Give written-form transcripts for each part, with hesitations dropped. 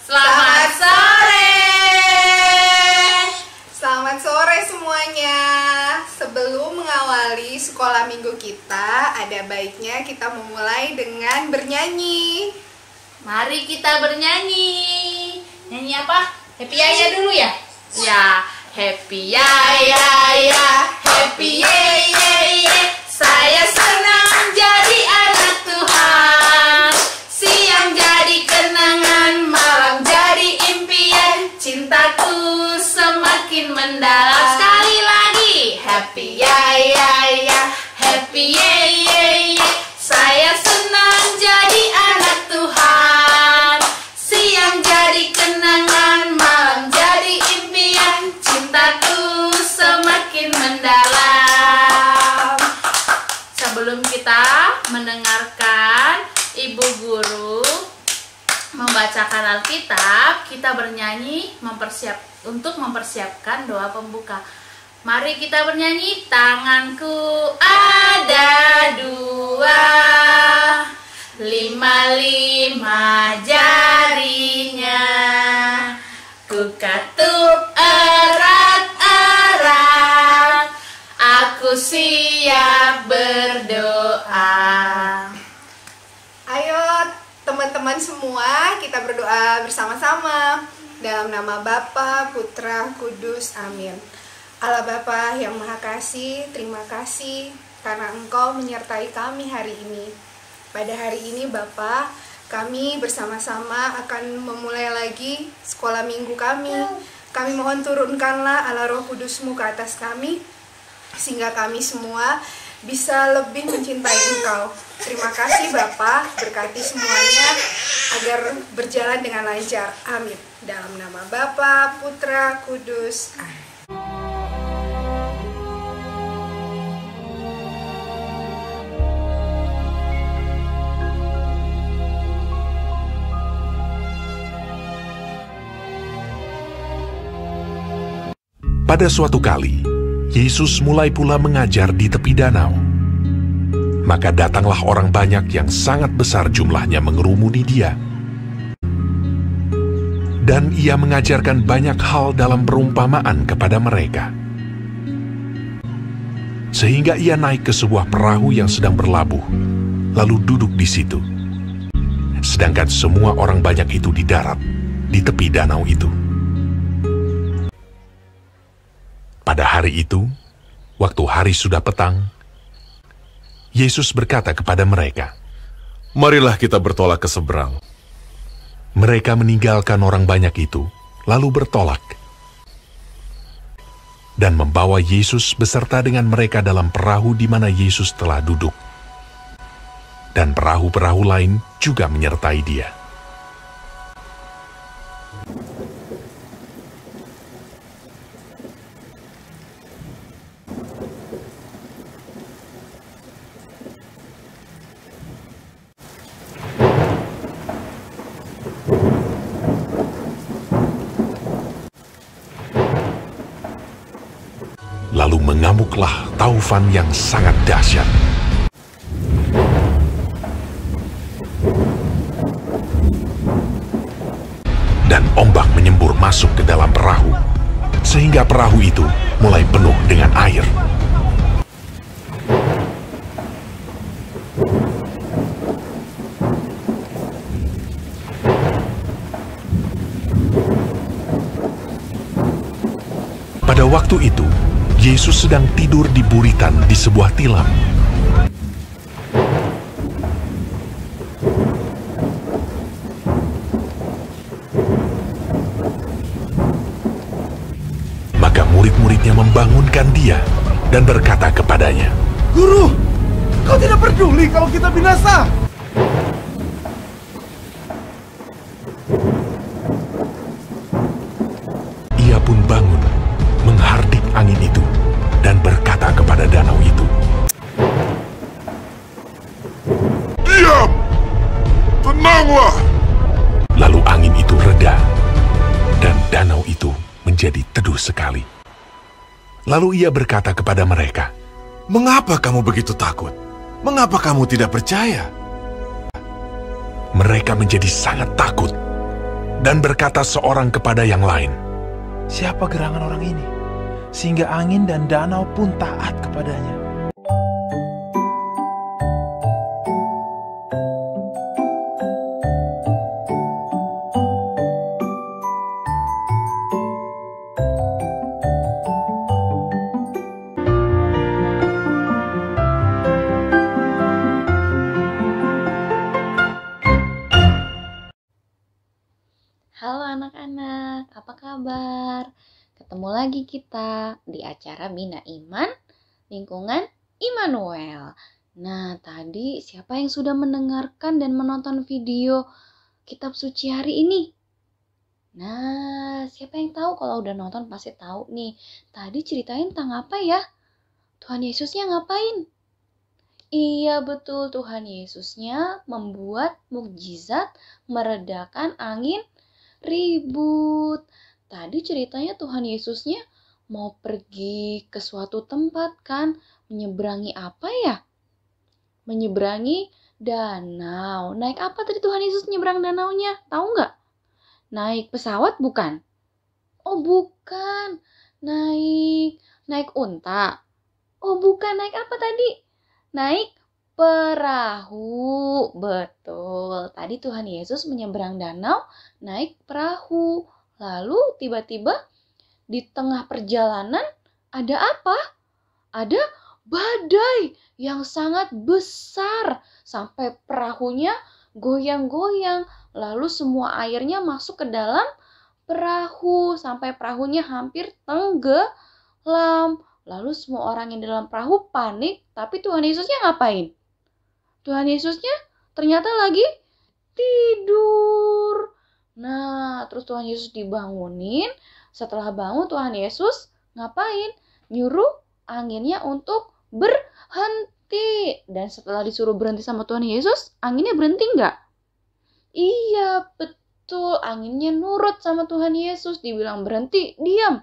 Selamat sore. Selamat sore semuanya. Sebelum mengawali sekolah minggu kita, ada baiknya kita memulai dengan bernyanyi. Mari kita bernyanyi. Nyanyi apa? Happy Yaya dulu ya? Ya, Happy Yaya ya, Happy Yaya. Saya senang jadi anak Tuhan. Siang jadi kenangan, malam jadi impian. Cintaku semakin mendalam. Sekali lagi, Happy Yaya ya, Happy Yaya. Saya senang jadi anak Tuhan. Siang jadi kenangan, malam jadi impian. Cintaku semakin mendalam. Sebelum kita mendengarkan Ibu Guru membacakan Alkitab, kita bernyanyi untuk mempersiapkan doa pembuka. Mari kita bernyanyi. Tanganku ada dua, 5 jarinya, ku katup erat-erat, aku siap berdoa. Ayo teman-teman semua, kita berdoa bersama-sama. Dalam nama Bapa, Putra, Kudus, amin. Allah Bapa yang Maha Kasih, terima kasih karena Engkau menyertai kami hari ini. Pada hari ini Bapa, kami bersama-sama akan memulai lagi sekolah minggu kami. Kami mohon turunkanlah Allah Roh Kudus-Mu ke atas kami, sehingga kami semua bisa lebih mencintai Engkau. Terima kasih Bapa, berkati semuanya agar berjalan dengan lancar. Amin. Dalam nama Bapa, Putra, Kudus, amin. Pada suatu kali, Yesus mulai pula mengajar di tepi danau. Maka datanglah orang banyak yang sangat besar jumlahnya mengerumuni dia. Dan ia mengajarkan banyak hal dalam perumpamaan kepada mereka. Sehingga ia naik ke sebuah perahu yang sedang berlabuh, lalu duduk di situ. Sedangkan semua orang banyak itu di darat, di tepi danau itu. Pada hari itu, waktu hari sudah petang, Yesus berkata kepada mereka, "Marilah kita bertolak ke seberang." Mereka meninggalkan orang banyak itu, lalu bertolak, dan membawa Yesus beserta dengan mereka dalam perahu di mana Yesus telah duduk. Dan perahu-perahu lain juga menyertai dia. Lalu mengamuklah taufan yang sangat dahsyat. Dan ombak menyembur masuk ke dalam perahu, sehingga perahu itu mulai penuh dengan air. Pada waktu itu, Yesus sedang tidur di buritan di sebuah tilam. Maka murid-muridnya membangunkan dia dan berkata kepadanya, "Guru, kau tidak peduli kalau kita binasa?" Ia pun bangun, menghardik angin itu, dan berkata kepada danau itu, "Diam! Tenanglah!" Lalu angin itu reda, dan danau itu menjadi teduh sekali. Lalu ia berkata kepada mereka, "Mengapa kamu begitu takut? Mengapa kamu tidak percaya?" Mereka menjadi sangat takut, Dan berkata seorang kepada yang lain, Siapa gerangan orang ini, sehingga angin dan danau pun taat kepadanya? Halo anak-anak, apa kabar? Ketemu lagi kita di acara Bina Iman, Lingkungan Immanuel. Nah, tadi siapa yang sudah mendengarkan dan menonton video kitab suci hari ini? Nah, siapa yang tahu? Kalau udah nonton pasti tahu nih. Tadi ceritain tentang apa ya? Tuhan Yesusnya ngapain? Iya betul, Tuhan Yesusnya membuat mukjizat meredakan angin ribut. Tadi ceritanya Tuhan Yesusnya mau pergi ke suatu tempat kan, menyeberangi apa ya? Menyeberangi danau. Naik apa tadi Tuhan Yesus nyebrang danaunya? Tahu nggak? Naik pesawat bukan? Oh bukan. Naik unta. Oh bukan, naik apa tadi? Naik perahu. Betul. Tadi Tuhan Yesus menyeberang danau naik perahu. Lalu tiba-tiba di tengah perjalanan ada apa? Ada badai yang sangat besar sampai perahunya goyang-goyang. Lalu semua airnya masuk ke dalam perahu sampai perahunya hampir tenggelam. Lalu semua orang yang di dalam perahu panik, tapi Tuhan Yesusnya ngapain? Tuhan Yesusnya ternyata lagi tidur. Nah, terus Tuhan Yesus dibangunin. Setelah bangun, Tuhan Yesus ngapain? Nyuruh anginnya untuk berhenti. Dan setelah disuruh berhenti sama Tuhan Yesus, anginnya berhenti nggak? Iya, betul. Anginnya nurut sama Tuhan Yesus. Dibilang berhenti, diam.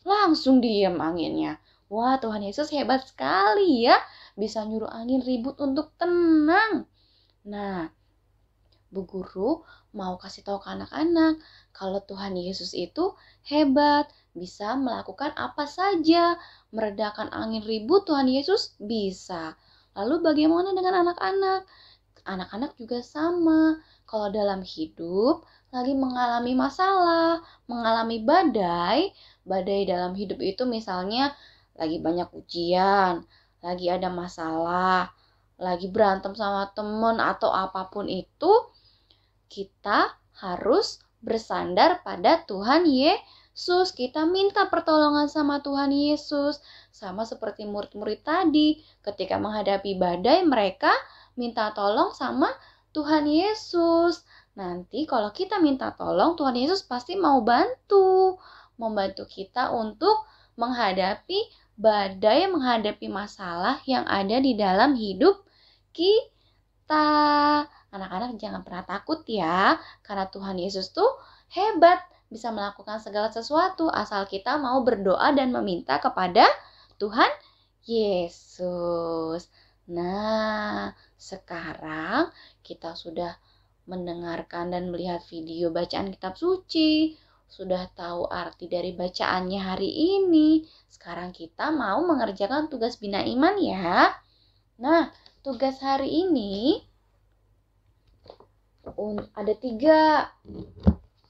Langsung diam anginnya. Wah, Tuhan Yesus hebat sekali ya. Bisa nyuruh angin ribut untuk tenang. Nah, Bu Guru mau kasih tahu ke anak-anak kalau Tuhan Yesus itu hebat, bisa melakukan apa saja. Meredakan angin ribut Tuhan Yesus bisa. Lalu bagaimana dengan anak-anak? Anak-anak juga sama. Kalau dalam hidup lagi mengalami masalah, mengalami badai dalam hidup itu misalnya lagi banyak ujian, lagi ada masalah, lagi berantem sama teman atau apapun itu, kita harus bersandar pada Tuhan Yesus. Kita minta pertolongan sama Tuhan Yesus. Sama seperti murid-murid tadi, ketika menghadapi badai, mereka minta tolong sama Tuhan Yesus. Nanti kalau kita minta tolong, Tuhan Yesus pasti mau membantu kita untuk menghadapi badai, menghadapi masalah yang ada di dalam hidup kita. Anak-anak jangan pernah takut ya, karena Tuhan Yesus tuh hebat, bisa melakukan segala sesuatu asal kita mau berdoa dan meminta kepada Tuhan Yesus. Nah, sekarang kita sudah mendengarkan dan melihat video bacaan kitab suci, sudah tahu arti dari bacaannya hari ini. Sekarang kita mau mengerjakan tugas Bina Iman ya. Nah, tugas hari ini ada 3.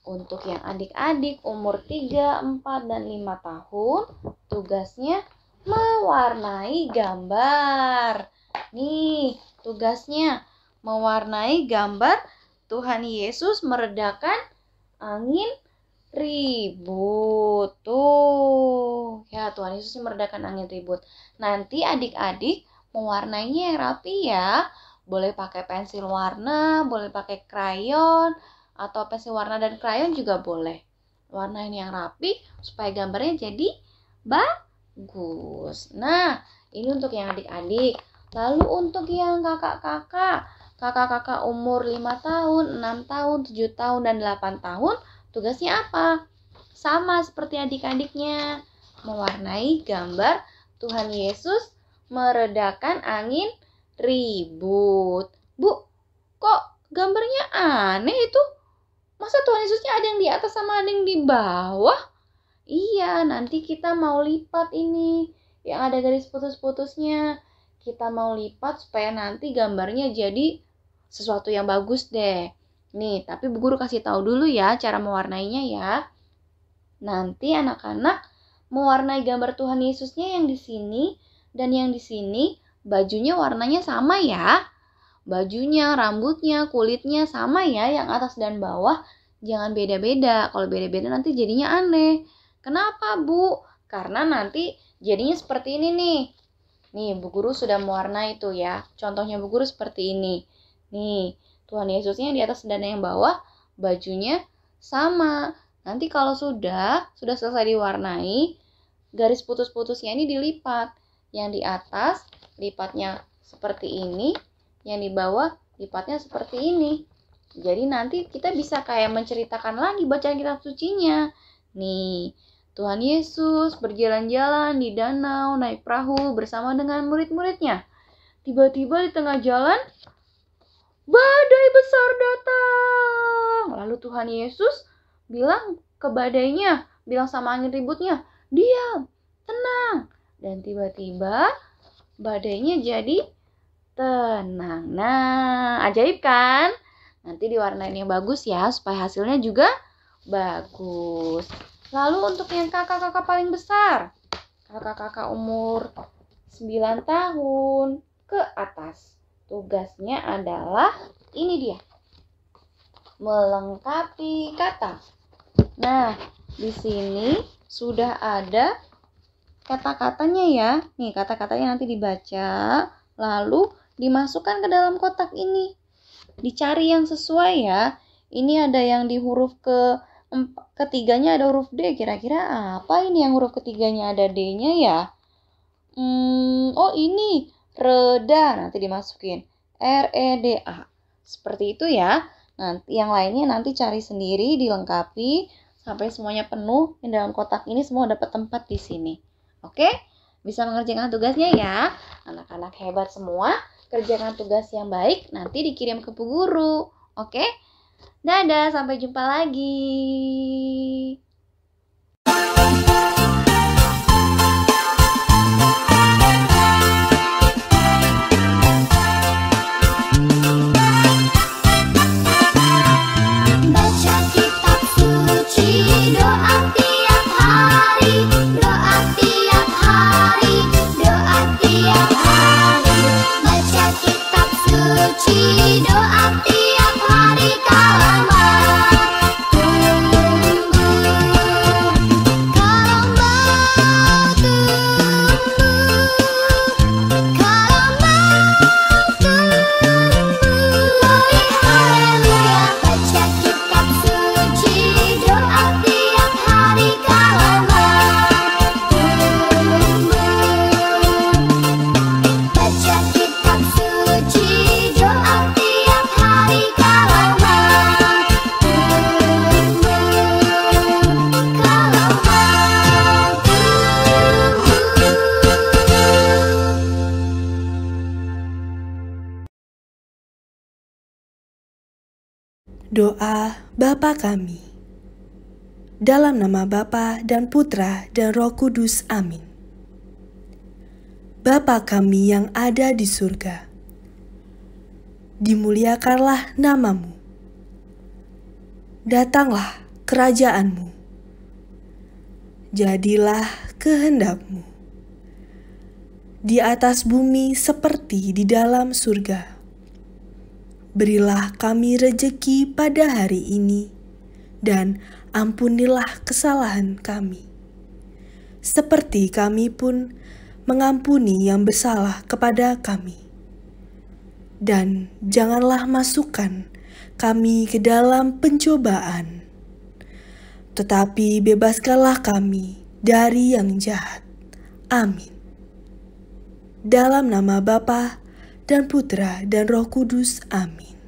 Untuk yang adik-adik umur 3, 4, dan 5 tahun, tugasnya mewarnai gambar. Nih, tugasnya mewarnai gambar Tuhan Yesus meredakan angin ribut. Tuh, ya Tuhan Yesus meredakan angin ribut. Nanti adik-adik mewarnainya yang rapi ya. Boleh pakai pensil warna, boleh pakai krayon, atau pensil warna dan krayon juga boleh. Warnain yang rapi supaya gambarnya jadi bagus. Nah, ini untuk yang adik-adik. Lalu untuk yang kakak-kakak umur 5 tahun, 6 tahun, 7 tahun, dan 8 tahun, tugasnya apa? Sama seperti adik-adiknya, mewarnai gambar Tuhan Yesus meredakan angin ribut. Bu, kok gambarnya aneh itu? Masa Tuhan Yesusnya ada yang di atas sama ada yang di bawah? Iya, nanti kita mau lipat ini yang ada garis putus-putusnya. Kita mau lipat supaya nanti gambarnya jadi sesuatu yang bagus deh. Nih, tapi Bu Guru kasih tahu dulu ya cara mewarnainya ya. Nanti anak-anak mewarnai gambar Tuhan Yesusnya yang di sini dan yang di sini bajunya warnanya sama ya. Bajunya, rambutnya, kulitnya sama ya, yang atas dan bawah. Jangan beda-beda. Kalau beda-beda nanti jadinya aneh. Kenapa, Bu? Karena nanti jadinya seperti ini nih. Nih, Bu Guru sudah mewarnai itu ya. Contohnya Bu Guru seperti ini. Nih, Tuhan Yesusnya di atas dan yang bawah, bajunya sama. Nanti kalau sudah selesai diwarnai, garis putus-putusnya ini dilipat. Yang di atas lipatnya seperti ini, yang di bawah lipatnya seperti ini. Jadi nanti kita bisa kayak menceritakan lagi bacaan kitab sucinya. Nih, Tuhan Yesus berjalan-jalan di danau, naik perahu bersama dengan murid-muridnya. Tiba-tiba di tengah jalan, badai besar datang. Lalu Tuhan Yesus bilang ke badainya, bilang sama angin ributnya, diam, tenang. Dan tiba-tiba badainya jadi tenang. Nah, ajaib kan? Nanti diwarnain yang bagus ya, supaya hasilnya juga bagus. Lalu untuk yang kakak-kakak paling besar, kakak-kakak umur 9 tahun ke atas, tugasnya adalah ini dia, melengkapi kata. Nah, di sini sudah ada kata-katanya ya. Nih, kata-katanya nanti dibaca, lalu dimasukkan ke dalam kotak ini. Dicari yang sesuai ya. Ini ada yang di huruf ketiganya ada huruf D. Kira-kira apa ini yang huruf ketiganya ada D-nya ya? Oh ini reda. Nanti dimasukin R-E-D-A. Seperti itu ya. Nanti yang lainnya nanti cari sendiri, dilengkapi sampai semuanya penuh. Di dalam kotak ini semua dapat tempat di sini. Oke? Bisa mengerjakan tugasnya ya. Anak-anak hebat semua. Kerjakan tugas yang baik, nanti dikirim ke Bu Guru. Oke? Dadah, sampai jumpa lagi. Baca kitab suci, doa tiap hari, doa tiap hari, doa tiap hari. Baca kitab suci, doa tiap hari kalau mau tumbuh, kalau mau tumbuh, kalau mau tumbuh. Haleluya. Baca kitab suci, doa tiap hari kalau mau tumbuh. Baca kitab suci, doa tiap hari kalau mau tumbuh, kalau mau tumbuh. Doa Bapa kami. Dalam nama Bapa dan Putra dan Roh Kudus. Amin. Bapa kami yang ada di surga, dimuliakanlah namamu. Datanglah kerajaanmu. Jadilah kehendakmu di atas bumi seperti di dalam surga. Berilah kami rejeki pada hari ini, dan ampunilah kesalahan kami, seperti kami pun mengampuni yang bersalah kepada kami. Dan janganlah masukkan kami ke dalam pencobaan, tetapi bebaskanlah kami dari yang jahat. Amin. Dalam nama Bapa dan Putra dan Roh Kudus. Amin.